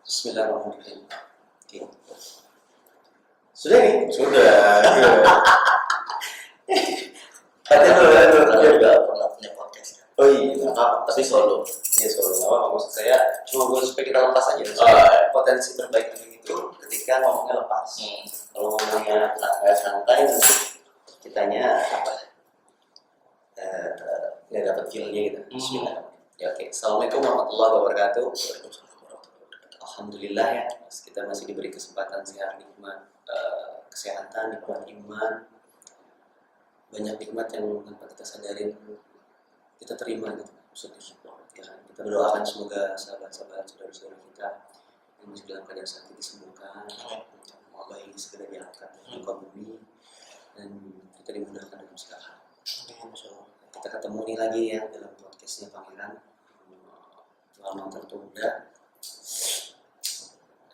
Bismillahirrahmanirrahim. Oke. Sudah nih? Sudah. Tadi Dia juga pernah punya podcast kan. Oh iya, Tapi solo. Iya solo. Apa maksud saya? Cuma gue supaya kita lepas aja. Potensi berbaik itu ketika ngomongnya lepas. Kalau ngomongnya santai nanti kitanya apa? Nggak dapat feel-nya gitu. Bismillah. Ya oke. Assalamualaikum warahmatullahi wabarakatuh. Alhamdulillah ya, kita masih diberi kesempatan sehat, nikmat kesehatan, nikmat iman, banyak nikmat yang tanpa kita sadarin kita terima gitu, maksudnya ya kan? Kita berdoakan semoga sahabat-sahabat saudara-saudara kita yang masih dalam keadaan sakit disembuhkan, mau bayi segera diangkat dari muka bumi dan kita dimudahkan dalam segala hal. Kita ketemu nih lagi ya dalam podcastnya Pangeran, lama tertunda.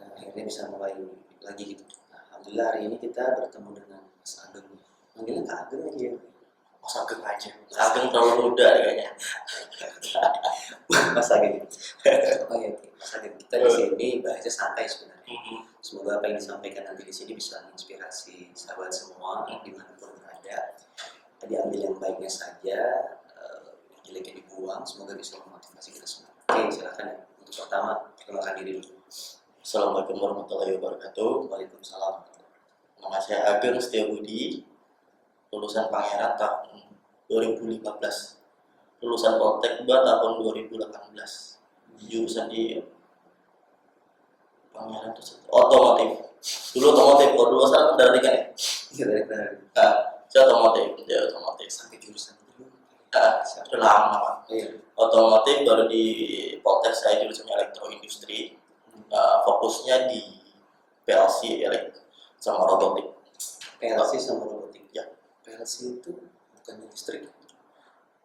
Akhirnya bisa mulai lagi gitu. Nah, alhamdulillah hari ini kita bertemu dengan Mas Ageng. Manggilnya Kak Ageng aja ya. Mas Ageng aja. Mas Ageng terlalu muda kayaknya. Mas Ageng. Oh iya, Mas Ageng. Kita di sini bahasnya santai sebenarnya. Semoga apa yang disampaikan nanti di sini bisa menginspirasi sahabat semua dimanapun berada. Tadi ambil yang baiknya saja, yang jeleknya dibuang. Semoga bisa memotivasi kita semua. Oke, silakan ya. Untuk pertama, perkenalkan diri dulu. Assalamualaikum warahmatullahi wabarakatuh. Waalaikumsalam. Nama saya Ageng Setiabudi, lulusan Pangeran tahun 2015, lulusan Poltek 2 tahun 2018, jurusan di Pangeran itu otomotif. Dulu otomotif, kalau dulu sekarang kendaraan ringan ya. Iya, dari Saya otomotif, dia otomotif. sampai jurusan dulu. Sudah lama Pak. Iya. Otomotif baru di Poltek saya jurusannya elektroindustri. Fokusnya di PLC sama robotik. PLC sama robotik. Ya. PLC itu bukan listrik.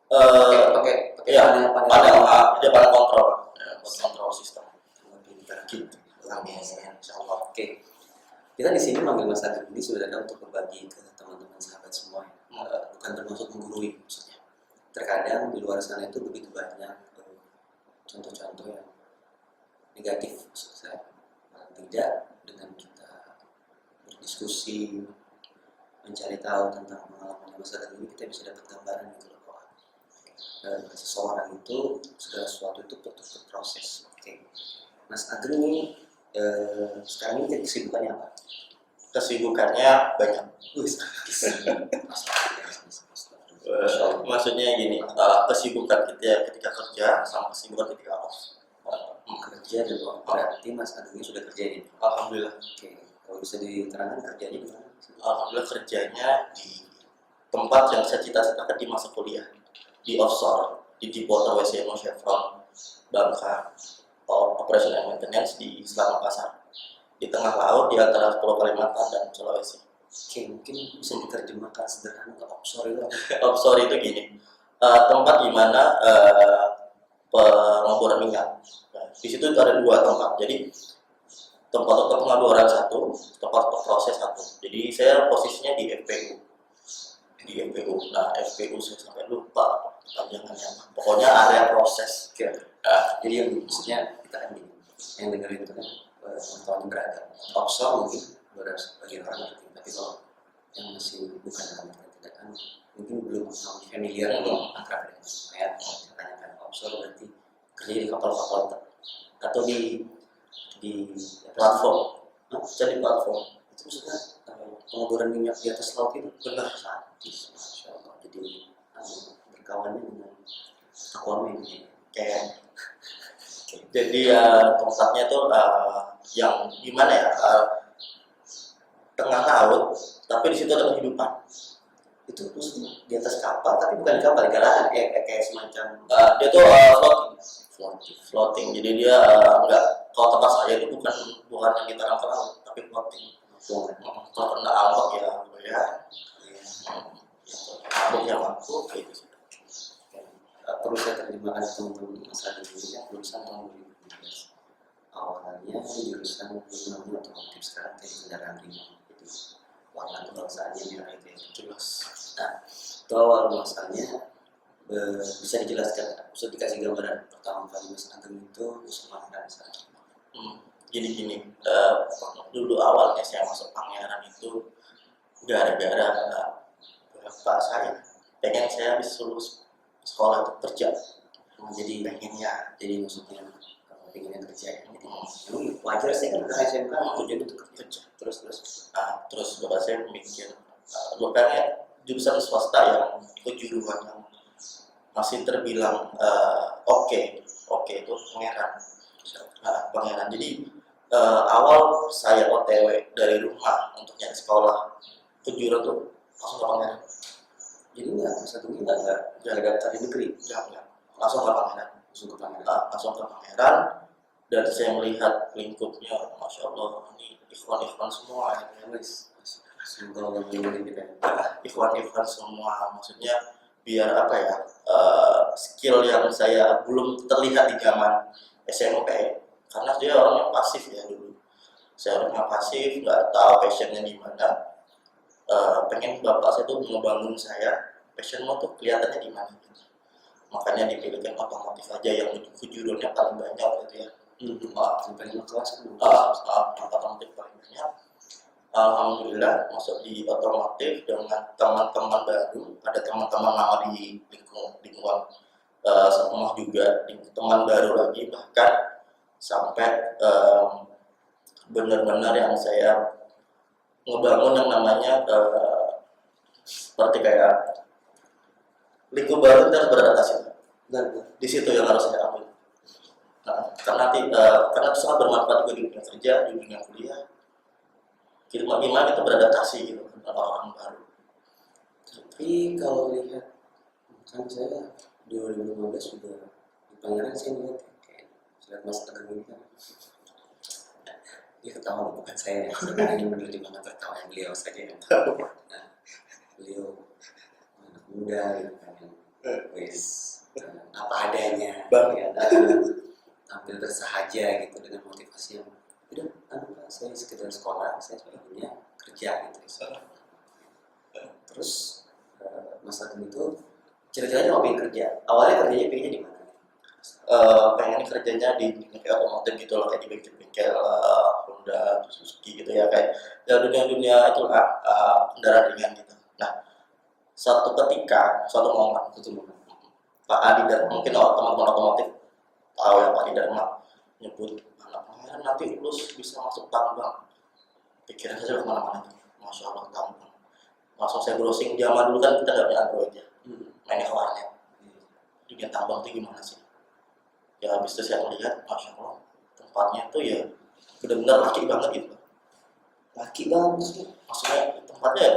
Pakai panel dia panel kontrol, kontrol sistem. Pintar gitu. Amin. Insyaallah. Oke. Kita di sini manggil Mas Ageng ini sebenarnya untuk berbagi ke teman-teman sahabat semua. Bukan termasuk menggurui maksudnya. Terkadang di luar sana itu begitu banyak contoh-contoh yang negatif, maksud saya. Paling tidak dengan kita berdiskusi, mencari tahu tentang pengalaman Mas Ageng ini, kita bisa dapat gambaran gitu loh bahwa seseorang itu segala sesuatu itu butuh proses. Oke. Mas Ageng ini sekarang ini kesibukannya apa? Kesibukannya banyak. Maksudnya gini, kesibukan kita ketika kerja sama kesibukan ketika off. Kerja dan berarti Mas Ageng sudah kerja ini. Alhamdulillah. Oke, kalau bisa diterangkan kerjanya di mana? Alhamdulillah kerjanya di tempat yang saya cita-citakan di masa kuliah, di offshore, di Deepwater WCMO Chevron, Bangka, Operation and Maintenance di Selat Makassar, di tengah laut di antara Pulau Kalimantan dan Sulawesi. Oke, mungkin bisa diterjemahkan sederhana ke offshore itu apa? Offshore itu gini, tempat di mana pengeboran minyak. Nah, di situ ada dua tempat. Jadi tempat untuk pengeboran satu, tempat untuk proses satu. Jadi saya posisinya di FPU. Nah, FPU saya sampai lupa panjangannya. Pokoknya area proses. Oke. Jadi yang maksudnya kita kan gini, yang dengerin itu kan pengetahuan beragam. Offshore mungkin bagi orang ngerti, tapi kalau yang masih bukan dalam tidak kan mungkin belum familiar, belum akrab dengan saya tanyakan offshore berarti kerja di kapal-kapal atau di Platform. Jadi platform. itu maksudnya pengeboran minyak di atas laut itu benar sadis, masya Allah. Jadi berkawannya dengan Aquaman Kayak jadi tempatnya tuh yang gimana ya, tengah laut, tapi di situ ada kehidupan. itu maksudnya di atas kapal tapi bukan kapal galaan kayak semacam Dia tuh floating. Jadi dia nggak, kalau tempat saya itu bukan yang kita ke laut, tapi floating. Kalau kena ambak ya ambaknya mampu kayak gitu. perlu saya terjemahkan teman-teman masa dulu ya, lulusan tahun 2012 awalnya jurusan ekonomi otomotif, sekarang kayak kendaraan ringan, jadi warna kebangsaannya merah itu yang jelas. Nah, itu awal muasalnya bisa dijelaskan, bisa dikasih gambaran pertama kali Mas Ageng itu usaha mana misalnya? gini-gini. Dulu awalnya saya masuk Pangeran itu gara-gara bapak saya pengen saya habis lulus sekolah itu kerja. Jadi pengennya, jadi maksudnya pengennya kerja ya. Jadi emang wajar sih kan karena SMK tujuan untuk kerja. Terus bapak saya mikir, bukannya jurusan swasta yang kejuruan yang masih terbilang oke itu Pangeran. Jadi awal saya OTW dari rumah untuk nyari sekolah kejuruan tuh langsung ke Pangeran. Jadi nggak daftar di negeri, Enggak. Langsung ke Pangeran. Langsung ke Pangeran. Dan saya melihat lingkupnya, masya Allah, ini ikhwan semua. Semoga Ikhwan semua, maksudnya biar apa ya, skill yang saya belum terlihat di zaman SMP, karena dia orangnya pasif ya dulu. Saya orangnya pasif, nggak tahu passionnya di mana. Pengen bapak saya tuh ngebangun saya, passionmu tuh kelihatannya di mana gitu. Makanya dipilihkan otomotif aja yang kejuruannya paling banyak gitu ya. Sampai 5 kelas Otomotif paling banyak. Alhamdulillah masuk di otomotif dengan teman-teman baru, ada teman-teman lama di lingkungan rumah juga, teman baru lagi, bahkan sampai benar-benar yang saya ngebangun yang namanya seperti kayak lingkup baru, kita harus beradaptasi. Di situ yang harus saya ambil. Karena itu sangat bermanfaat juga di dunia kerja, di dunia kuliah. Gimana kita beradaptasi gitu dengan orang baru. Tapi kalau lihat, kan saya 2015 juga di Pangeran saya lihat kayak lihat Mas Tegang ini kan dia ketawa bukan saya, saya hanya menerjemahkan tertawanya beliau saja. Nah, beliau anak muda gitu kan, wis apa adanya, ya, tampil bersahaja gitu dengan motivasi yang udah, saya sekedar sekolah, saya sebenarnya kerja gitu. Terus Mas Agung itu ceritanya mau pengen kerja. Awalnya kerjanya pengennya di mana? Pengen kerjanya di kayak otomotif gitu loh, kayak di bengkel Honda, Suzuki gitu ya, kayak ya dunia itulah, kendaraan ringan gitu. Nah, suatu momen Pak Adi dan mungkin teman-teman otomotif tahu ya, Pak Adi Dharma nyebut anak Pangeran nanti lulus bisa masuk tambang. Pikiran saya kemana-mana tuh, masya Allah, tambang. Langsung saya browsing, zaman dulu kan kita nggak punya Android ya, mainnya ke warnet. Dunia tambang itu gimana sih? Ya habis itu saya melihat, masya Allah, tempatnya tuh ya benar-benar laki banget gitu. Laki banget sih. Maksudnya tempatnya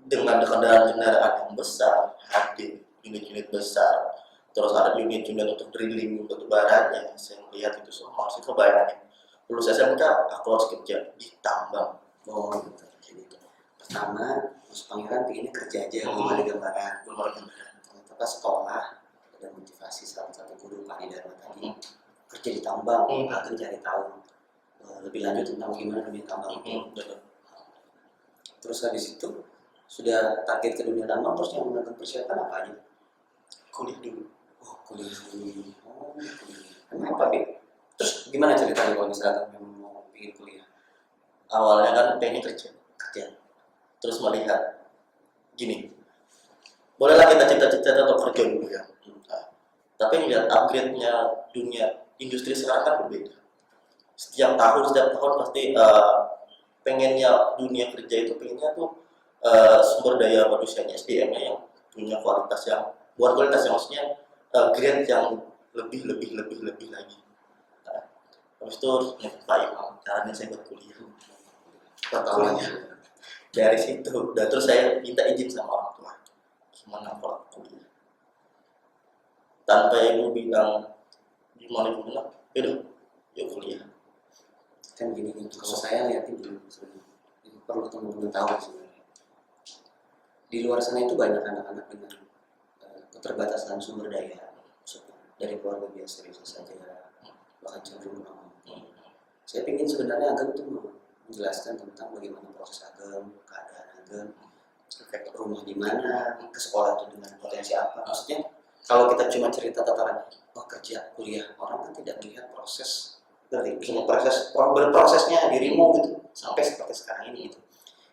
dengan kendaraan yang besar, HD, unit-unit besar, terus ada unit-unit untuk drilling, untuk barannya. Saya melihat itu semua, harus kebayangin. Lulus SMK, aku harus kerja di tambang. Oh gitu. Jadi pertama, Mas Pangeran pengennya kerja aja, belum ada gambaran. Ternyata pas sekolah ada motivasi salah satu guru Pak Dharma tadi, kerja di tambang, akan cari tahu lebih lanjut tentang gimana dunia tambang itu. Terus habis itu sudah target ke dunia tambang, terus yang melakukan persiapan apa aja? Kuliah dulu. Oh, kuliah dulu. Oh, kuliah. Kenapa, Bik? Terus gimana ceritanya kalau misalkan memang mau bikin kuliah? Awalnya kan pengen kerja. Terus melihat gini, bolehlah kita cita-cita untuk kerja dulu ya. Tapi melihat upgrade-nya dunia industri sekarang kan berbeda. Setiap tahun pasti pengennya dunia kerja itu pengennya tuh sumber daya manusianya, SDM-nya yang punya kualitas yang, bukan kualitas yang maksudnya grade yang lebih lagi. Habis itu Pak Imam, caranya saya buat kuliah. Pertamanya dari situ, dan terus saya minta izin sama orang tua, gimana kalau kuliah? Tanpa ibu bilang gimana, ibu bilang, yaudah, yuk kuliah. Kan gini, kalau saya lihat ini perlu teman-teman tahu sebenarnya. Di luar sana itu banyak anak-anak dengan keterbatasan sumber daya, dari keluarga biasa saja, bahkan cenderung kurang mampu. Saya ingin sebenarnya Agam itu menjelaskan tentang bagaimana proses Agam, keadaan Agam, efek rumah di mana, ke sekolah itu dengan potensi apa. Maksudnya kalau kita cuma cerita tataran, oh kerja, kuliah, orang kan tidak melihat proses Berarti berprosesnya dirimu gitu sampai seperti sekarang ini gitu.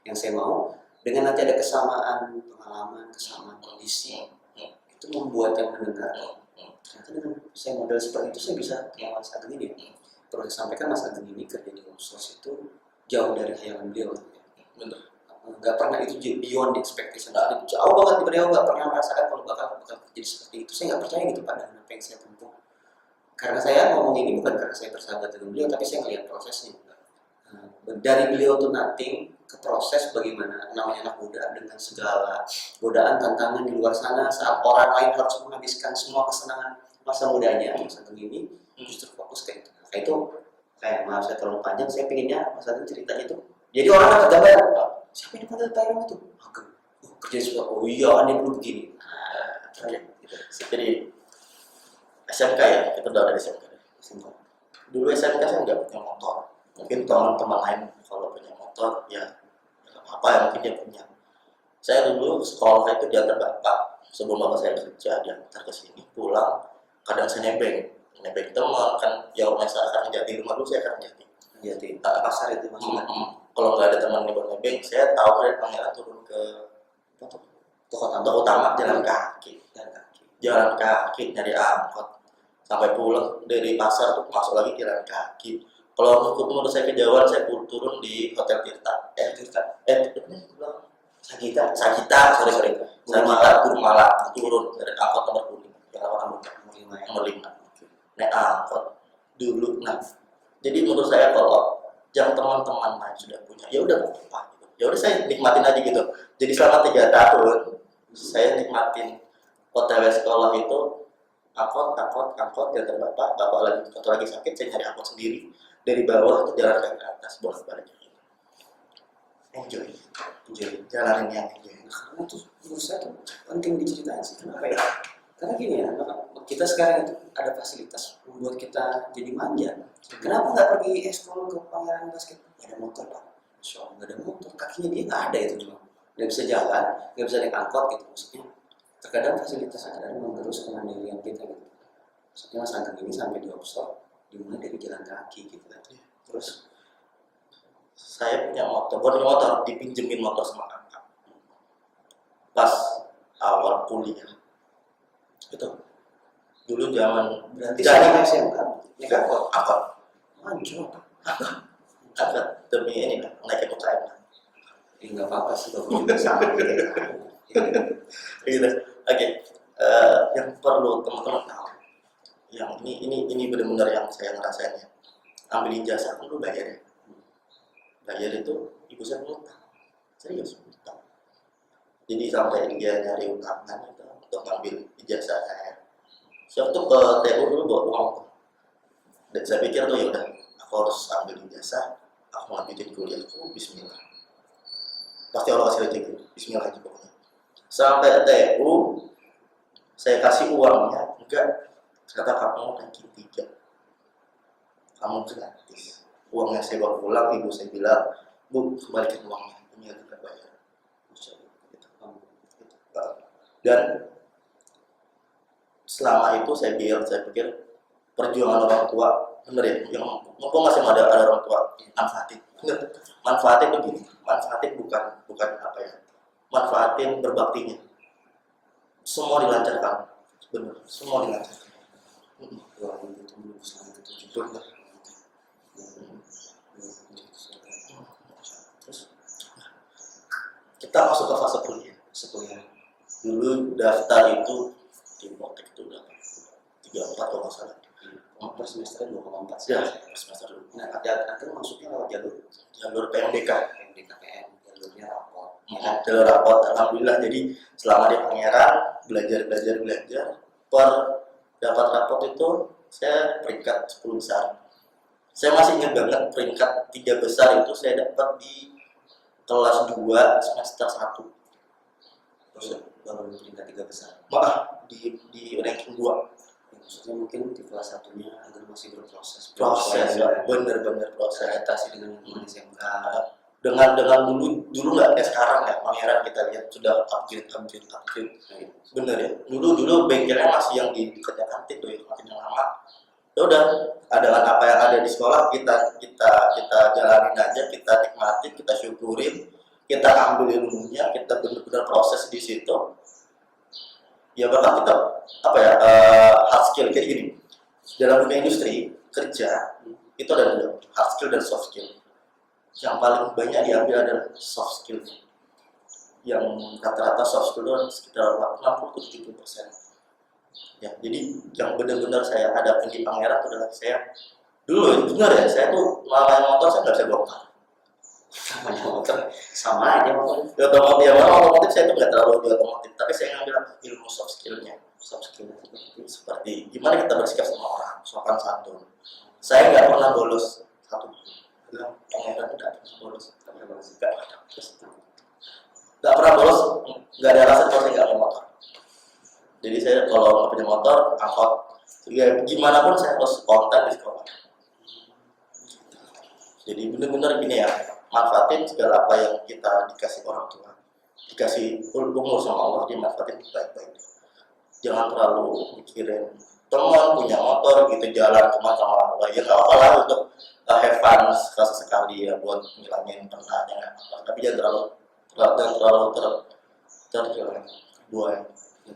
Yang saya mau dengan nanti ada kesamaan pengalaman, kesamaan kondisi itu membuat yang mendengar ternyata dengan saya model seperti itu saya bisa kayak Mas Ageng ini. Perlu saya sampaikan Mas Ageng ini kerja di outsource itu jauh dari khayalan beliau. Bener. Nggak pernah itu beyond expectation, jauh banget beliau nggak pernah merasakan kalau bakal terjadi seperti itu. Saya nggak percaya gitu Pak dengan apa yang saya tempuh. Karena saya ngomong ini bukan karena saya bersahabat dengan beliau, tapi saya melihat prosesnya. Dari beliau tuh nothing ke proses bagaimana namanya anak muda dengan segala godaan tantangan di luar sana saat orang lain harus menghabiskan semua kesenangan masa mudanya, Mas Ageng ini justru fokus kayak itu. Nah, itu kayak maaf saya terlalu panjang, saya pinginnya Mas Ageng ceritanya itu. Jadi orang dapat gambaran, Pak, siapa yang dipanggil Pak itu? Ageng. Oh, kerja suka. Oh iya, dia dulu begini. Oke. Jadi SMK ya, kita udah ada di SMK. Dulu SMK saya nggak punya motor. Mungkin teman-teman lain kalau punya motor ya apa yang mungkin dia punya. Saya dulu sekolah itu diantar bapak. Sebelum bapak saya kerja, diantar ke sini, pulang kadang saya nebeng teman kan, ya orang saya akan jadi rumah dulu saya akan jadi Pasar itu maksudnya. Kalau nggak ada teman nebeng, saya tahu dari Pangeran turun ke toko utama jalan kaki nyari angkot sampai pulang dari pasar tuh masuk lagi jalan kaki. Kalau menurut saya kejauhan saya turun di Hotel Tirta Sagita sorry Sagita Gurumala turun dari angkot nomor kuning nomor 5 naik angkot dulu. Nah jadi menurut saya kalau yang teman-teman lain sudah punya ya udah apa gitu. Ya udah saya nikmatin aja gitu. Jadi selama 3 tahun saya nikmatin OTW sekolah itu angkot diantar bapak lagi sakit, saya nyari angkot sendiri dari bawah ke jalan ke atas bolak-balik. Enjoy jalanin yang enjoy. Karena itu menurut saya tuh penting diceritain sih. Kenapa ya? Karena gini ya, kita sekarang itu ada fasilitas membuat kita jadi manja. Kenapa nggak pergi ekskul ke Pangeran Basket? Nggak ada motor Pak. Masya Allah, nggak ada motor. Kakinya dia nggak ada itu cuma. Nggak bisa jalan, nggak bisa naik angkot gitu maksudnya. Terkadang fasilitas ada menggerus kemandirian kita gitu. Maksudnya Mas Ageng ini sampai di offshore dimulai dari jalan kaki gitu kan. Terus saya punya motor, dipinjemin motor sama kakak pas awal kuliah itu. Dulu zaman berarti saya SMK naik angkot mancung. angkot demi ini kan naik UKM. Nggak apa-apa sih kalau juga sama gitu. Oke. Yang perlu teman-teman tahu, yang ini benar-benar yang saya ngerasain ya. Ambil ijazah kan lu bayar ya. Bayar itu ibu saya ngutang, serius ngutang. Jadi sampai dia nyari utangan itu untuk ngambil ijazah saya. Saya tuh ke TU dulu bawa uang tuh. Dan saya pikir tuh ya udah, aku harus ambil ijazah, aku lanjutin kuliahku, Bismillah. Pasti Allah kasih rezeki, Bismillah aja pokoknya. Sampai TU, saya kasih uangnya, enggak, kata kamu ranking 3, kamu gratis. Uangnya saya bawa pulang, ibu saya bilang, Bu, kembalikan uangnya, ini yang tidak bayar. Dan selama itu saya pikir perjuangan orang tua bener ya, yang mumpung masih ada orang tua, manfaatin. Bener, manfaatin begini, manfaatin bukan apa ya, manfaatin berbaktinya. Semua dilancarkan, bener, semua dilancarkan. itu menurut saya itu Bener. Terus kita masuk ke fase kuliah. Dulu daftar itu di Motek itu udah 34 kalau nggak salah. per semester 2,4 Ya, semester dulu. Nah, ada masuknya lewat Jalur PMDK. PMDKPM, jalurnya rapor. Jalur rapot, alhamdulillah. Jadi selama di Pangeran belajar. Per dapat rapot itu saya peringkat 10 besar. Saya masih ingat banget peringkat 3 besar itu saya dapat di kelas 2 semester 1. Terus baru peringkat 3 besar. Maaf, di ranking 2. Ya, maksudnya mungkin di kelas satunya agar masih berproses. Ya, bener-bener proses. Adaptasi dengan lingkungan SMK. Dengan dulu nggak kayak sekarang ya, Pangeran kita lihat sudah upgrade. Bener ya. Dulu bengkelnya masih yang di dekatnya kantin tuh ya, kantin yang lama. Ya udah, dengan apa yang ada di sekolah kita jalanin aja, kita nikmatin, kita syukurin, kita ambil ilmunya, kita benar-benar proses di situ. Ya bahkan kita apa ya, hard skill kayak gini, dalam dunia industri kerja itu ada dua, hard skill dan soft skill. Yang paling banyak diambil adalah soft skill, yang rata-rata soft skill itu sekitar 60-70%. Ya, jadi yang benar-benar saya hadapin di Pangeran itu adalah saya dulu benar ya, saya tuh malah motor saya nggak bisa bongkar. Namanya motor sama aja motor. Di otomotif, ya memang otomotif saya tuh nggak terlalu di otomotif, tapi saya ngambil ilmu soft skillnya. Soft skill Seperti gimana kita bersikap sama orang, sopan santun. Saya nggak pernah bolos satu bilang Pangeran itu nggak pernah bolos, nggak pernah bolos, nggak ada alasan kalau saya nggak punya motor. Jadi saya kalau nggak punya motor, angkot, ya gimana pun saya harus kontak di sekolah. Jadi benar-benar gini ya, manfaatin segala apa yang kita dikasih orang tua, dikasih umur sama Allah, dimanfaatin baik-baik. Jangan terlalu mikirin teman punya motor gitu jalan kemana-mana orang tua. Ya nggak apa-apa lah untuk have fun sekali ya buat ngilangin penatnya nggak apa-apa. Tapi jangan terlalu terbuai.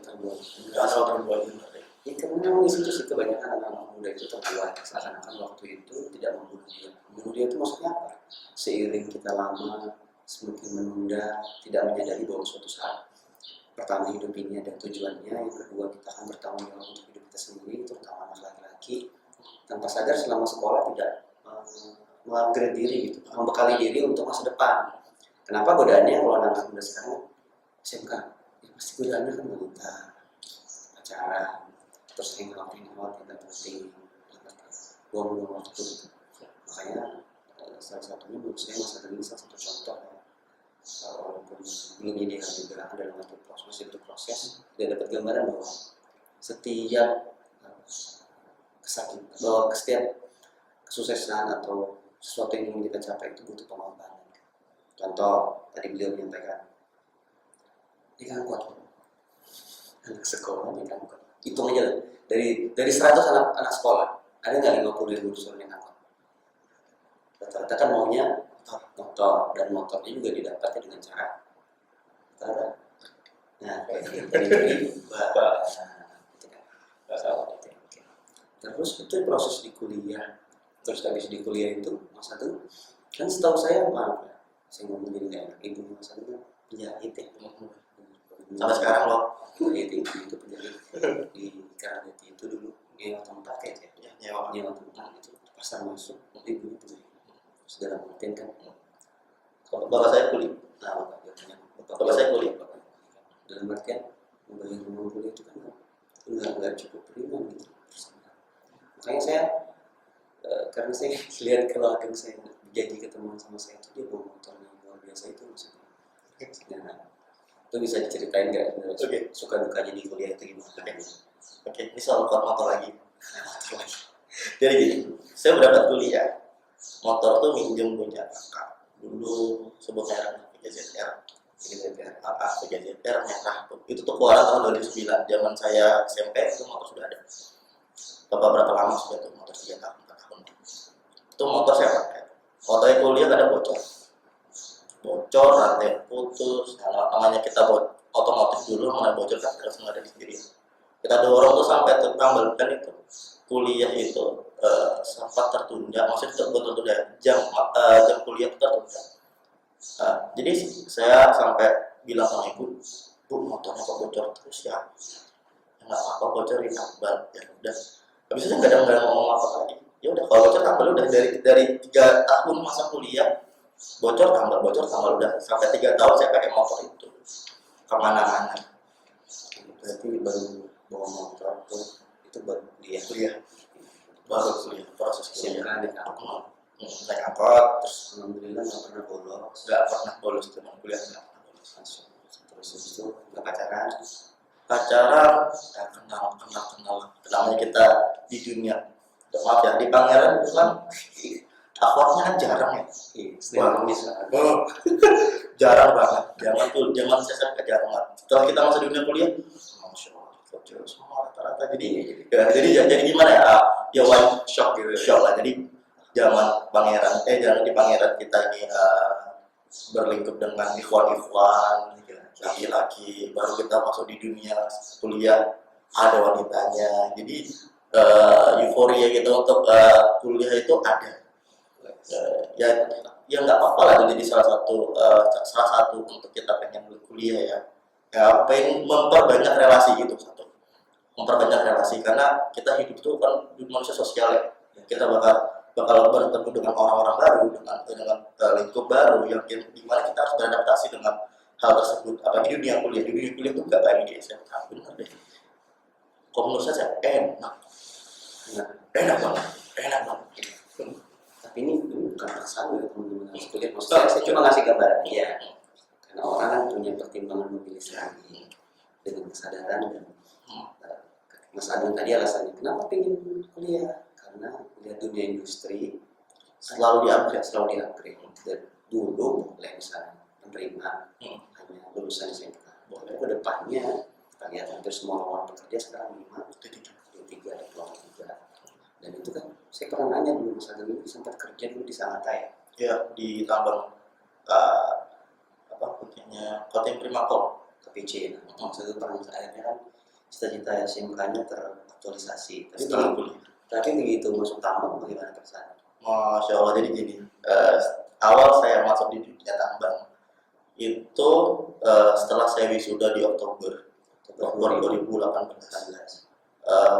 terbuat. Jangan terlalu terbuai benar ya. Ya, karena memang di situ sih kebanyakan anak-anak muda itu terbuat seakan-akan waktu itu tidak membunuh dia. Membunuh dia itu maksudnya apa? Seiring kita lama, semakin menunda, tidak menyadari bahwa suatu saat pertama hidup ini ada tujuannya, yang kedua kita akan bertanggung jawab untuk hidup kita sendiri, terutama anak laki-laki, tanpa sadar selama sekolah tidak mengupgrade diri gitu, membekali diri untuk masa depan. Kenapa godaannya kalau anak muda sekarang SMK? Ya pasti godaannya kan wanita, pacaran, terus hangout yang tidak penting, buang-buang waktu. Makanya salah satunya menurut saya Mas Adel ini salah satu contoh ya. Walaupun belum ideal juga dalam masih berproses, dia dapat gambaran bahwa setiap setiap kesuksesan atau sesuatu yang ingin kita capai itu butuh pengorbanan. Contoh tadi beliau menyampaikan, ini kan kuat anak sekolah, ini kan kuat. Hitung aja lah, dari 100 anak sekolah ada nggak 50 yang lulus naik angkot? Rata-rata kan maunya motor, dan motornya juga didapatnya dengan cara terus itu proses di kuliah. Terus habis di kuliah itu Mas Agung kan setahu saya, maaf ya, saya ngomong jadi nggak enak, ibu Mas Agung penjahit ya, Sampai sekarang loh. penjahit itu penjahit di Karaneti itu dulu nyewa tempat kayak ya, nyewa tempat itu pasar masuk, ibu itu sudah rutin kan. Bapak saya kuliah. Nah, Bapak saya kuliah. Dalam artian membayar uang kuliah itu kan nggak cukup prima gitu. Makanya saya karena saya lihat kalau ageng saya jadi ketemu sama saya itu dia bawa motor yang luar biasa itu maksudnya. Nah, itu bisa diceritain nggak? Oke. Suka dukanya di kuliah itu gimana? Oke, ini soal motor lagi. Jadi gini, saya berangkat kuliah, motor tuh minjem punya kakak. Dulu sebuah merek PJZR, PJZR merah. Itu tuh keluaran tahun 2009. Zaman saya SMP itu motor sudah ada. Bapak berapa lama sudah tuh motor 3 tahun, 4 tahun. Itu motor saya pakai. Motornya kuliah ada bocor, rantai putus. Nah, namanya kita otomotif dulu, mana bocor kan harus nggak ada di sendiri. Kita dorong tuh sampai tertambal kan itu kuliah itu sempat tertunda, maksudnya tertunda jam kuliah itu tertunda. Jadi saya sampai bilang sama ibu, bu motornya kok bocor terus ya, nggak apa-apa bocorin tambal ya udah. Habis itu nggak ada ngomong apa lagi. Ya udah kalau bocor tambal udah dari 3 tahun masa kuliah bocor tambal udah sampai 3 tahun saya pakai motor itu kemana-mana. Berarti baru bawa motor tuh itu baru kuliah. Baru kuliah, proses kuliah. Naik angkot. Naik angkot, terus Alhamdulillah nggak pernah bolos. nggak pernah bolos teman kuliah, nggak pernah bolos. Langsung. Terus itu nggak pacaran. Ya kenalnya kita di dunia. Maaf ya, di Pangeran itu kan akhwatnya kan jarang ya. Setiap bisa. Jarang banget. Zaman saya sampai jarang banget. Setelah kita masuk di dunia kuliah, masya Allah, semua rata-rata. Jadi gimana ya? ya one shock gitu. shock lah. Jadi zaman jangan di pangeran kita ini berlingkup dengan ikhwan-ikhwan laki-laki, baru kita masuk di dunia kuliah ada wanitanya. Jadi euforia kita untuk kuliah itu ada. Ya nggak apa-apa lah jadi salah satu untuk kita pengen kuliah ya. Ya pengen memperbanyak relasi gitu satu. Memperbanyak relasi karena kita hidup itu kan manusia sosial ya. Kita bakal bertemu dengan orang-orang baru, dengan lingkup baru yang dimana kita harus beradaptasi dengan hal tersebut. Apalagi di dunia kuliah itu nggak kayak di SMA. Benar deh. Kalau menurut saya enak banget. Tapi ini bukan paksaan ya teman-teman harus kuliah. Maksudnya saya cuma ngasih gambaran aja. Karena orang kan punya pertimbangan memilih sendiri dengan kesadaran dan Mas Agung tadi alasannya kenapa pengen kuliah, karena lihat dunia industri selalu di-upgrade dan dulu boleh misalnya penerima hanya lulusan SMK, boleh ke depannya kita lihat hampir semua orang bekerja sekarang 5, 3 ada peluang 3. Dan itu kan saya pernah nanya dulu Mas Agung ini sempat kerja dulu di Sangatta ya di tambang punyanya Kotem Primakol KPC. Maksudnya pernah akhirnya kan cita-cita SMK-nya teraktualisasi. Tapi begitu masuk tambang bagaimana perasaan? Masya Allah, jadi gini, awal saya masuk di dunia tambang itu setelah saya wisuda di Oktober 2018.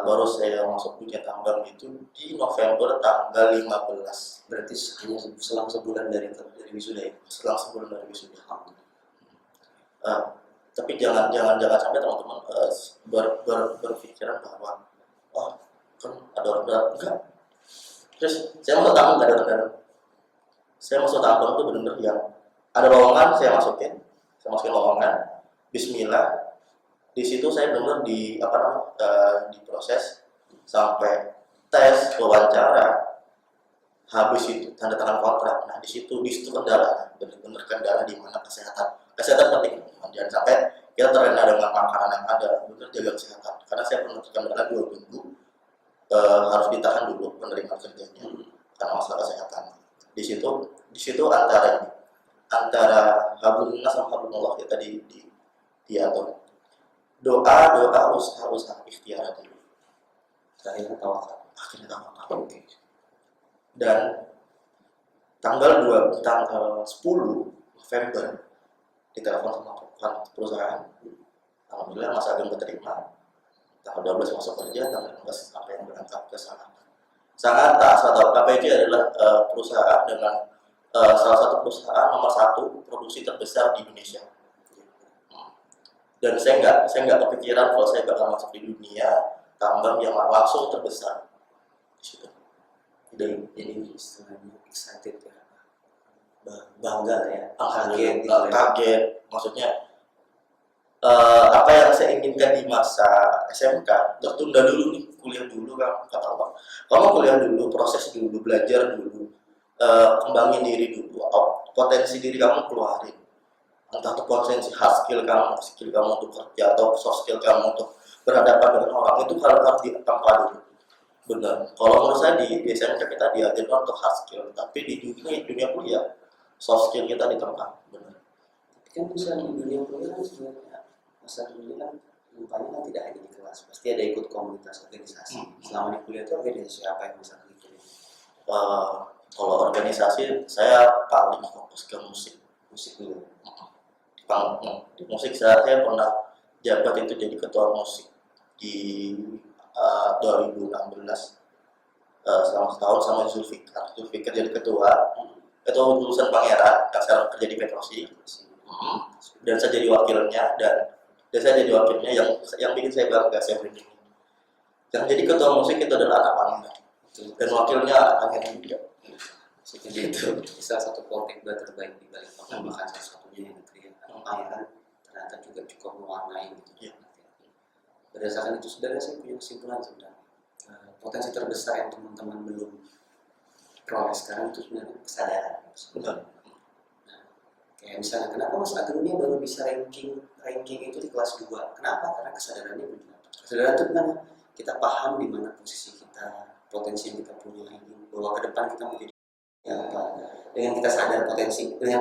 Baru saya masuk dunia tambang itu di November tanggal 15. Berarti hanya selang sebulan dari wisuda ya? Selang sebulan dari wisuda. Tapi jangan sampai teman-teman berpikiran bahwa kan ada orang berat, enggak. Terus saya masuk tambang nggak ada orang dalam. Saya masuk tambang itu benar-benar yang ada lowongan, saya masukin lowongan. Bismillah. Di situ saya benar diproses sampai tes wawancara, habis itu tanda tangan kontrak. Nah di situ kendala, benar-benar kendala di mana kesehatan penting. Jangan sampai kita terlena dengan makanan yang ada, benar jaga kesehatan. Karena saya pernah terkendala 2 minggu harus ditahan dulu penerimaan kerjanya karena masalah kesehatan. Di situ antara hablumillah sama hablumullah kita diatur. Doa, usaha ikhtiar dulu. Akhirnya tawakal. Okay. Dan tanggal 10 November ditelepon sama perusahaan. Alhamdulillah Mas Ageng keterima. Tanggal 12 masuk kerja, tanggal 15 sampai yang berangkat ke Sangatta. Sangatta atau KPJ adalah perusahaan dengan salah satu perusahaan nomor 1 produksi terbesar di Indonesia. Dan saya nggak kepikiran kalau saya bakal masuk di dunia tambang yang langsung terbesar di situ. Dan ini istilahnya excited ya, bangga ya, kaget. Maksudnya apa yang saya inginkan di masa SMK tertunda dulu nih, kuliah dulu kan, kata Allah. Kamu kuliah dulu, proses dulu, belajar dulu, kembangin diri dulu, potensi diri kamu keluarin. Entah itu potensi hard skill kamu untuk kerja atau soft skill kamu untuk berhadapan dengan orang, itu harus ditempa dulu. Benar. Kalau menurut saya di SMK kita diajarkan untuk hard skill, tapi di dunia kuliah soft skill kita ditempa. Benar. Tapi kan misalnya di dunia kuliah kan sebenarnya masa dulu kan lumpanya kan tidak hanya di kelas, pasti ada ikut komunitas organisasi. Selama di kuliah itu organisasi apa yang bisa diikuti? Kalau organisasi saya paling fokus ke musik dulu. Di musik saya pernah jabat itu jadi ketua musik di 2016 selama setahun sama Zulfikar jadi ketua. Itu lulusan Pangeran yang sekarang kerja di Petrosi. Dan saya jadi wakilnya yang bikin saya bangga, saya berani. Yang jadi ketua musik itu adalah anak Pangeran dan wakilnya anak Pangeran juga. Jadi itu salah satu politik terbaik di balik bahkan salah satunya yang negeri Pangeran ternyata juga cukup mewarnai gitu. Berdasarkan itu sebenarnya saya punya kesimpulan sebenarnya potensi terbesar yang teman-teman belum peroleh sekarang itu sebenarnya kesadaran. Benar. Nah, kayak misalnya kenapa Mas Agung ini baru bisa ranking itu di kelas 2? Kenapa? Karena kesadarannya belum. Kesadaran itu kan kita paham di mana posisi kita, potensi yang kita punya ini, bahwa ke depan kita mau jadi apa. Dengan kita sadar potensi, dengan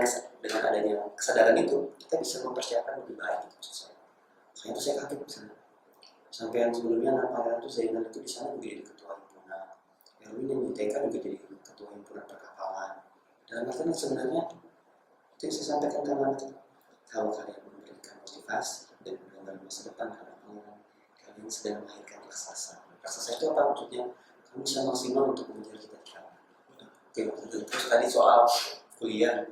adanya kesadaran itu, kita bisa mempersiapkan lebih baik gitu. Saya itu saya kaget misalnya. Sampai yang sebelumnya anak saya itu Zainal itu di sana juga jadi ketua himpunan, Erwin yang di TK juga jadi ketua himpunan perkapalan. Dalam artian sebenarnya itu yang saya sampaikan ke anak, kalau kalian memberikan motivasi dan menggambar masa depan kalian sedang melahirkan raksasa. Raksasa itu apa maksudnya? Kamu bisa maksimal untuk mengejar cita-cita. Oke, terus tadi soal kuliah.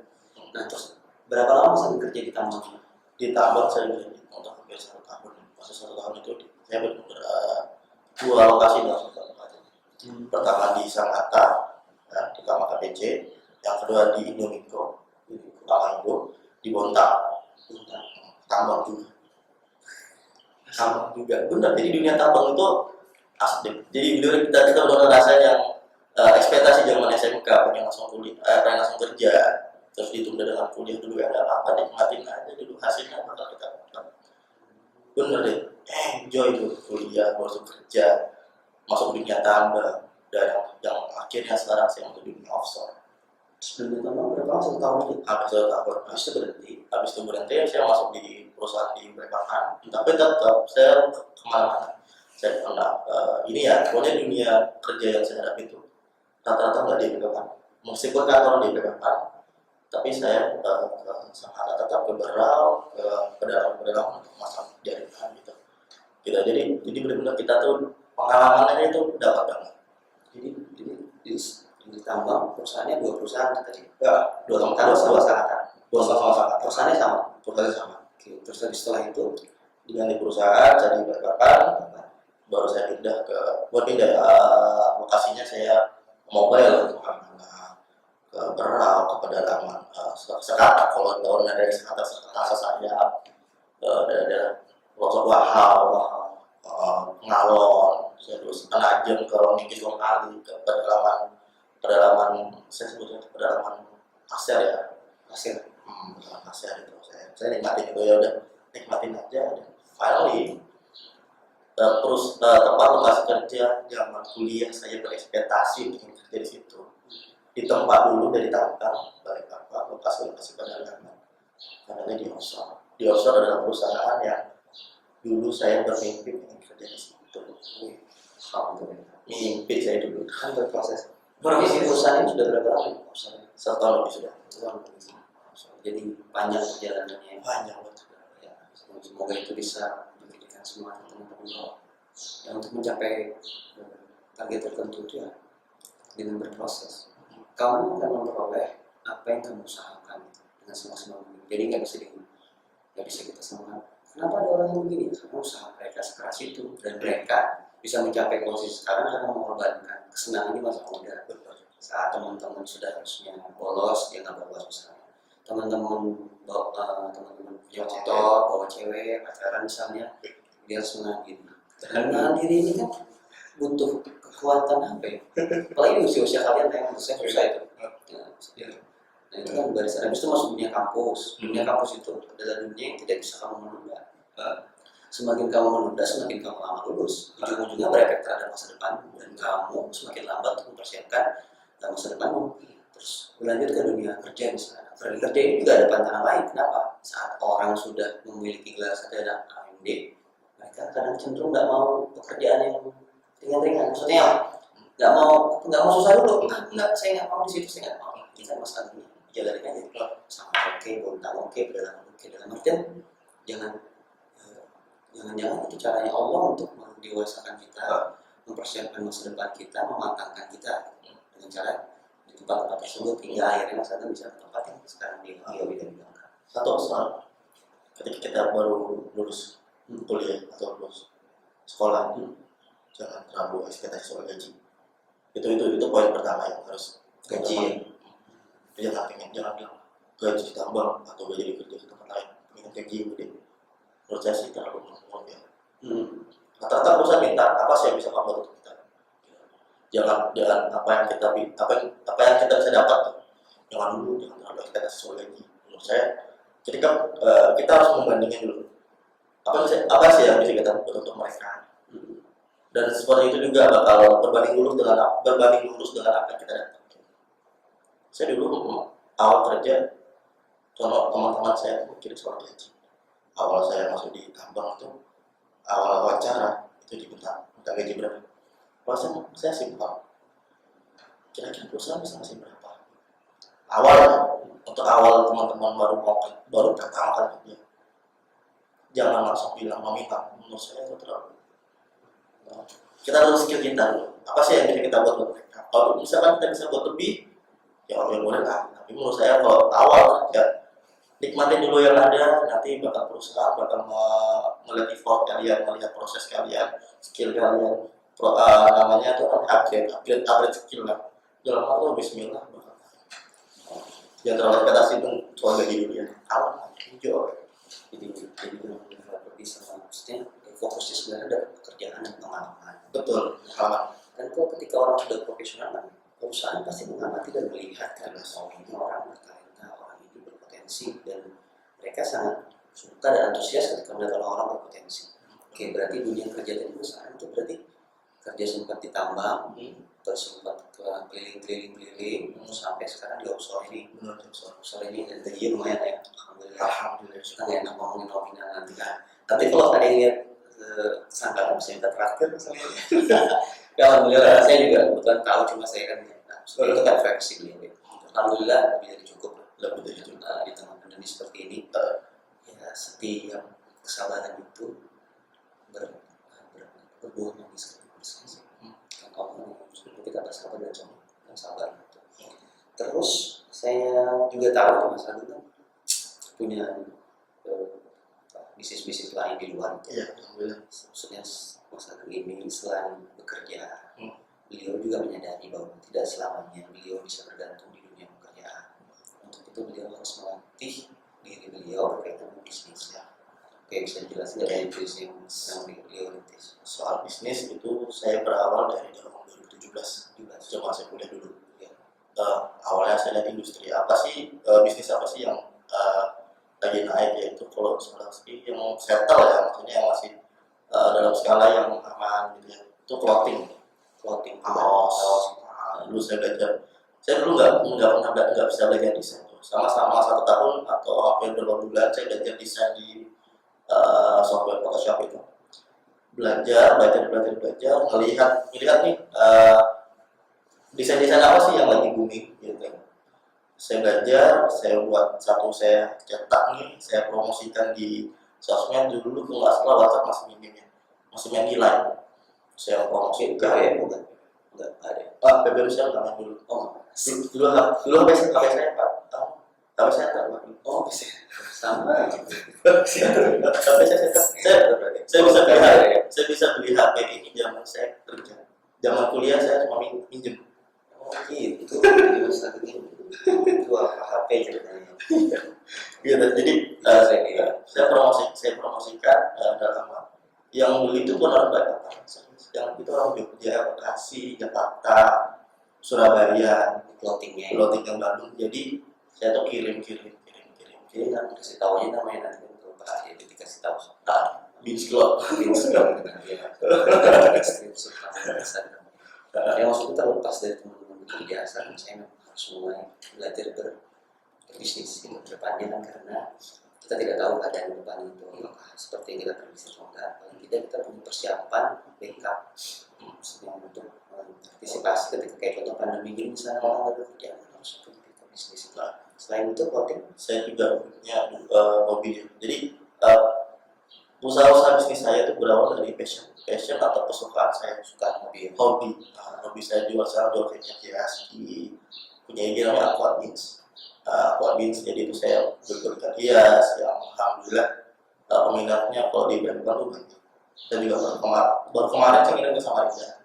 Nah, terus berapa lama saya bekerja di tambang? Di tambang saya bisa dikontrak hampir 1 tahun. Masa 1 tahun itu saya benar-benar 2 lokasi dalam 1 tempat. Pertama di Sangatta, ya, di Kamar KPC. Yang kedua di Indominco, Kamar Indo, di Bontang, tambang juga. Tambang juga, benar. Jadi dunia tambang itu asli. Jadi kita benar rasanya yang ekspektasi zaman SMK pengen langsung kuliah, pengen langsung kerja, terus ditunda dengan kuliah dulu ya, nggak apa-apa, nikmatin aja dulu hasilnya bakal kita dapat. Bener deh, enjoy dulu kuliah, masuk kerja, masuk dunia tambang, dan yang akhirnya sekarang saya mau dunia offshore. Sebelum tambang berapa lama? 1 tahun aja. Habis 2 tahun, habis itu berhenti, saya masuk di perusahaan di Balikpapan, tapi tetap saya kemana-mana. Saya pernah ini ya, pokoknya dunia kerja yang saya hadapi itu rata-rata nggak di Balikpapan. Meskipun kantor di Balikpapan, tapi saya sangat tetap ke Berau, ke pedalaman untuk masak jaringan gitu. Jadi benar-benar kita tuh pengalamannya itu dapat banget. Jadi di tambang perusahaannya 2 perusahaan tadi. Ya, 2 Kalau sama Sangatta. sama. Perusahaannya sama. Perusahaan sama. Oke, terus habis setelah itu Diganti perusahaan, jadi Balikpapan, baru saya pindah ke lokasinya saya mobile ke mana, ke Berau, ke pedalaman, Sekata, kalau tahun dari Sekata saya daerah Pelosok Wahau, Ngalon, terus Penajem ke Longkis Longkali, ke pedalaman saya sebutnya pedalaman Aser ya, hasil. Aser itu saya nikmatin itu ya udah nikmatin aja. Dan finally tempat lokasi kerja zaman kuliah saya berekspektasi ingin kerja di situ. Di tempat dulu dari tambang Balikpapan, lokasi pedalaman, namanya di offshore. Di offshore adalah perusahaan yang dulu saya bermimpi ingin kerja di situ. Alhamdulillah. Mimpi saya dulu Kan berproses. Isi perusahaan ini sudah berapa lama? 1 tahun lebih sudah. Jadi panjang perjalanannya. Banyak banget. Ya, semoga itu bisa menjadikan semua teman-teman bahwa ya, untuk mencapai target tertentu itu ya dengan berproses. Kamu akan memperoleh apa yang kamu usahakan dengan semaksimal mungkin. Jadi nggak bisa kita samakan. Kenapa ada orang yang begini? Karena usaha mereka sekeras itu dan mereka bisa mencapai posisi sekarang karena mengorbankan kesenangan di masa muda. Saat teman-teman sudah harusnya bolos, dia nggak bolos misalnya. Teman-teman punya motor, bawa cewek, pacaran misalnya, dia harus menahan diri. Dan menahan diri ini kan butuh kekuatan apa ya? Apalagi di usia kalian yang susah itu. Nah itu kan barisan. Habis itu masuk dunia kampus. Dunia kampus itu adalah dunia yang tidak bisa kamu menunda. Semakin kamu menunda, semakin kamu lama lulus. Ujung-ujungnya berefek terhadap masa depan dan kamu semakin lambat untuk mempersiapkan masa depanmu. Terus berlanjut ke dunia kerja misalnya. Di kerja ini juga ada pantangan lain. Kenapa? Saat orang sudah memiliki gelar sarjana AMD, mereka kadang cenderung nggak mau pekerjaan yang ringan-ringan. Maksudnya nggak mau susah dulu. Enggak, saya nggak mau di situ, saya nggak mau. Ini kan masalah ini. Jalanin aja. Sama oke, bontang oke, pedalaman oke. Dalam artian jangan itu caranya Allah untuk mendewasakan kita, mempersiapkan masa depan kita, mematangkan kita dengan cara di tempat-tempat tersebut hingga akhirnya Mas Adam bisa ke tempat yang sekarang dia tidak bidangkan. Satu soal ketika kita baru lulus kuliah atau lulus sekolah, jangan terlalu ekspektasi soal gaji. Itu poin pertama yang harus Gaji. Jangan bilang gaji ditambah atau gaji kerja di tempat lain, ingin gaji gede. Menurut saya sih terlalu ngomong ya. Rata-rata perusahaan minta apa sih yang bisa kamu untuk kita. Jangan apa yang kita bisa dapat. Jangan terlalu ekspektasi soal gaji. Menurut saya, ketika kita harus membandingkan dulu apa sih yang bisa kita buat untuk mereka. dan seperti itu juga bakal berbanding lurus dengan apa yang kita dapatkan. Saya dulu awal kerja, contoh teman-teman saya mungkin soal gaji. Awal saya masuk di tambang itu, awal wawancara itu minta gaji berapa? Kalau saya simpel, kira-kira perusahaan bisa ngasih berapa? Untuk awal teman-teman baru pertama kali kerja, jangan langsung bilang meminta. Menurut saya itu terlalu. Kita tahu skill kita dulu. Apa sih yang bisa kita buat buat mereka? Kalau misalkan kita bisa buat lebih, ya oke boleh lah. Tapi menurut saya kalau awal kerja, nikmatin dulu yang ada. Nanti bakal perusahaan bakal melihat effort kalian, melihat proses kalian, skill kalian. Namanya itu upgrade skill lah. Dalam waktu Bismillah. Yang terlalu ekspektasi itu soal gaji dulu ya. Awal enjoy. Jadi benar-benar bisa, maksudnya fokusnya sebenarnya ada pekerjaan dan pengalaman. Betul, pengalaman. Dan kok ketika orang sudah profesional kan, perusahaan pasti mengamati dan melihat kan, oh ini orang bertalenta, orang ini berpotensi, dan mereka sangat suka dan antusias ketika melihat orang berpotensi. Oke, berarti dunia kerja dari perusahaan itu berarti kerja sempat ditambang, terus sempat ke keliling-keliling, sampai sekarang di offshore ini. Offshore ini dan gajinya lumayan ya, alhamdulillah. Kita nggak enak ngomongin nominal nanti kan. Tapi kalau ada yang lihat sangkaan bisa minta terakhir misalnya. Ya alhamdulillah, saya juga kebetulan tahu, cuma saya kan itu kan fleksibel ya. Alhamdulillah lebih dari cukup di tengah pandemi seperti ini. Ya setiap kesabaran itu berbuah manis sih. Kan Allah kita bersabar dan sabar. Terus saya juga tahu Mas Agung kan punya bisnis-bisnis lain di luar. Iya, alhamdulillah. Maksudnya Mas Agung ini selain bekerja, beliau juga menyadari bahwa tidak selamanya beliau bisa bergantung di dunia pekerjaan. Untuk itu beliau harus melatih diri beliau berkaitan dengan bisnisnya. Oke, bisa dijelasin dari bisnis yang beliau rintis. Soal bisnis itu saya berawal dari tahun 2017 coba saya kuliah dulu. Awalnya saya lihat industri apa sih, bisnis apa sih yang lagi naik, yaitu kalau misalnya yang settle ya, maksudnya yang masih dalam skala yang aman gitu ya, itu clothing kaos. Dulu saya belajar, saya dulu nggak bisa belajar desain tuh. Sama 1 tahun atau hampir beberapa bulan saya belajar desain di software Photoshop itu. Belajar, melihat nih desain-desain apa sih yang lagi booming gitu. Saya belajar, saya buat satu, saya cetak nih, saya promosikan di sosmed. Dulu tuh nggak salah WhatsApp masih main di line. Saya promosikan ya, enggak ada. BBM saya nggak main dulu. Dulu HP saya Pak. HP saya tak Pak. Bisa sama. Saya bisa beli HP ini zaman saya kerja. Zaman kuliah saya cuma minjem. Gitu. Itu apa HP ceritanya? Iya, jadi saya promosikan dalam yang beli itu pun orang banyak. Yang itu orang Jogja, Bekasi, Jakarta, Surabaya, clothing yang Bandung. Jadi saya tuh kirim. Jadi kan kasih tahu aja namanya nanti untuk Pak ya, dikasih tahu. Binsklot. Ya maksudnya terlepas dari teman-teman biasa, saya memang harus mulai belajar berbisnis di depannya kan, karena kita tidak tahu keadaan depan itu apakah seperti yang kita berbisnis atau enggak. Paling tidak kita punya persiapan backup untuk antisipasi ketika kayak contoh pandemi ini, misalnya orang ada kerjaan harus punya backup bisnis. Selain itu clothing, saya juga punya hobi. Jadi usaha bisnis saya itu berawal dari passion atau kesukaan saya. Hobi saya jual vintage punya ide namanya Aquabins. Jadi itu saya berjualan hias yang alhamdulillah peminatnya kalau di brand tuh banyak. Dan juga baru kemarin saya ngirim ke Samarinda.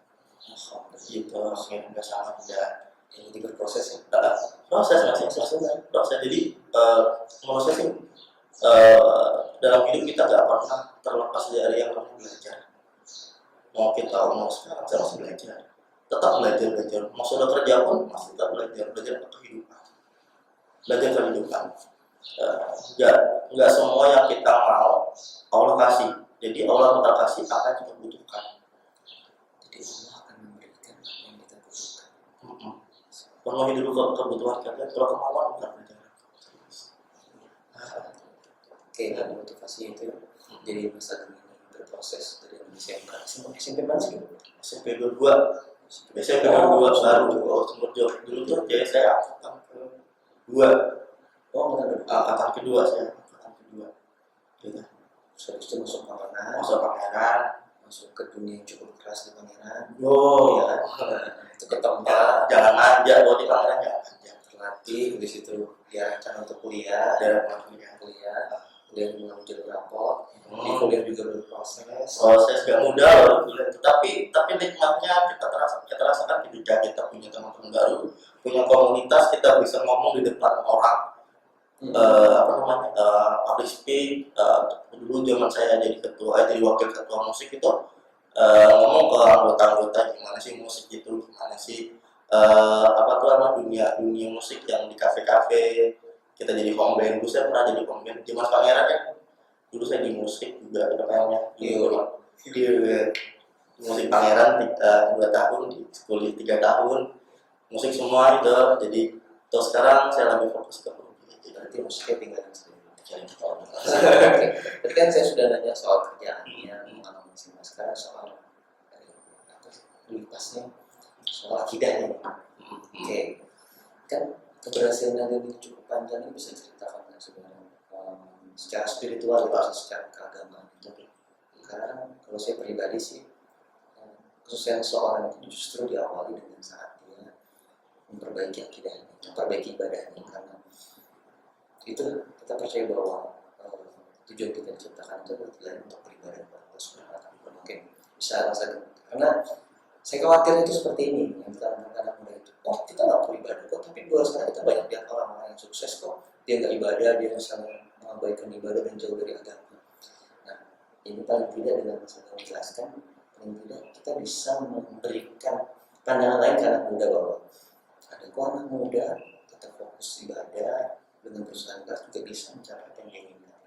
Gitu, ngirim ke Samarinda. Jadi berproses ya. Proses. Jadi menurut saya sih dalam hidup kita nggak pernah terlepas dari yang namanya belajar. Mau kita mau sekarang saya masih belajar, tetap belajar. Mau sudah kerja pun masih tetap belajar untuk kehidupan. Belajar kehidupan. Nggak semua yang kita mau Allah kasih. Jadi Allah bakal kasih apa yang kita butuhkan. Jadi Allah akan memberikan apa yang kita butuhkan. Penuhi dulu kebutuhan kalian, kalau kemauan bukan bicara. Oke, dan motivasi itu jadi masa ini berproses dari SMK. SMP mana sih? SMP 22. SMP 22 baru sumber job. Dulu tuh jadi saya angkatan kedua. Angkatan kedua saya. Angkatan kedua. Gitu. Habis itu masuk Pangeran, masuk ke dunia yang cukup keras di Pangeran. Yo, Ya, itu ketemu jangan manja, kalau di Pangeran jangan manja. terlatih, di situ diarahkan untuk kuliah, kuliah melalui jalur rapor. Di kuliah juga Proses gak mudah loh, tapi nikmatnya kita rasakan ketika kita punya teman-teman baru, punya komunitas, kita bisa ngomong di depan orang. Public speak. Dulu zaman saya jadi wakil ketua musik itu ngomong ke anggota-anggota gimana sih musik itu, gimana sih dunia musik yang di kafe-kafe. Kita jadi home band. Dulu saya pernah jadi home band di Mas Pangeran ya. Dulu saya di musik juga di musik Pangeran 2 tahun, di kuliah 3 tahun, musik semua itu. Jadi terus sekarang saya lebih fokus ke berarti musiknya tinggalkan sendiri. Tadi kan saya sudah nanya soal kerjaannya, pengalaman Mas. Sekarang soal lipasnya, soal akidahnya. Oke, kan keberhasilan yang cukup panjang ini bisa diceritakan kan sebenarnya secara spiritual atau secara keagamaan. Karena kalau saya pribadi sih, kesuksesan seorang itu justru diawali dengan saat dia memperbaiki akidahnya, memperbaiki ibadahnya. Karena itu kita percaya bahwa tujuan kita diciptakan itu adalah untuk beribadah kepada Allah Subhanahu wa Ta'ala. Mungkin bisa rasakan, karena saya khawatir itu seperti ini yang kita anak muda itu. Oh, kita nggak perlu ibadah kok, tapi di luar sana kita banyak lihat orang-orang yang sukses kok. Dia nggak ibadah, dia misalnya mengabaikan ibadah dan jauh dari agama. Nah, ini paling tidak dengan saya menjelaskan, paling tidak kita bisa memberikan pandangan lain ke anak muda bahwa ada kok anak muda tetap fokus ibadah dengan berusaha keras juga bisa mencapai yang diinginkan.